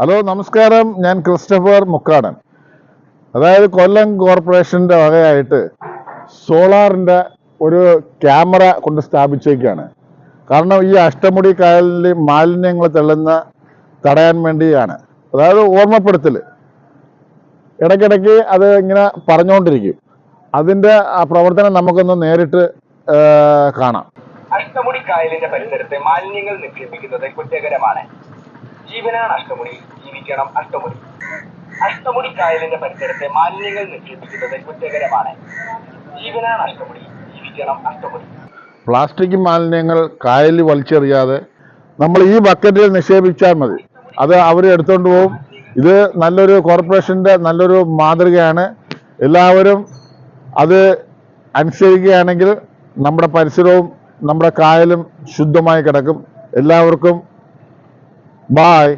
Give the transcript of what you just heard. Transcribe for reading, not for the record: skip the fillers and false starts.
Hello നമസ്കാരം, ഞാൻ Christopher Mukkadan. അതായത് കൊല്ലം കോർപ്പറേഷൻ്റെ വകയായിട്ട് സോളാറിൻ്റെ ഒരു ക്യാമറ കൊണ്ട് സ്ഥാപിച്ചേക്കാണ്. കാരണം ഈ അഷ്ടമുടി കായലിൽ മാലിന്യങ്ങൾ തടയാൻ വേണ്ടിയാണ്. അതായത് ഓർമ്മപ്പെടുത്തൽ, ഇടയ്ക്കിടയ്ക്ക് അത് ഇങ്ങനെ പറഞ്ഞുകൊണ്ടിരിക്കും. അതിൻ്റെ ആ പ്രവർത്തനം നമുക്കൊന്ന് നേരിട്ട് കാണാം. അഷ്ടമുടി കായലിന്റെ പരിസരത്തെ മാലിന്യങ്ങൾ നിക്ഷേപിക്കുന്നത് കുറ്റകരമാണ്. ജീവനാണ് അഷ്ടമുടി, ജീവിക്കണം അഷ്ടമുടി. അഷ്ടമുടി കായലിന്റെ പരിസരത്തെ മാലിന്യങ്ങൾ നിക്ഷേപിക്കുന്നത് കുറ്റകരമാണ്. ജീവനാണ് അഷ്ടമുടി, ജീവിക്കണം അഷ്ടമുടി. പ്ലാസ്റ്റിക് മാലിന്യങ്ങൾ കായലിൽ വലിച്ചെറിയാതെ നമ്മൾ ഈ ബക്കറ്റിൽ നിക്ഷേപിച്ചാൽ മതി. അത് അവർ എടുത്തുകൊണ്ട് പോകും. ഇത് നല്ലൊരു കോർപ്പറേഷൻ്റെ നല്ലൊരു മാതൃകയാണ്. എല്ലാവരും അത് അനുസരിക്കുകയാണെങ്കിൽ നമ്മുടെ പരിസരവും നമ്മുടെ കായലും ശുദ്ധമായി കിടക്കും. എല്ലാവർക്കും ബായ്.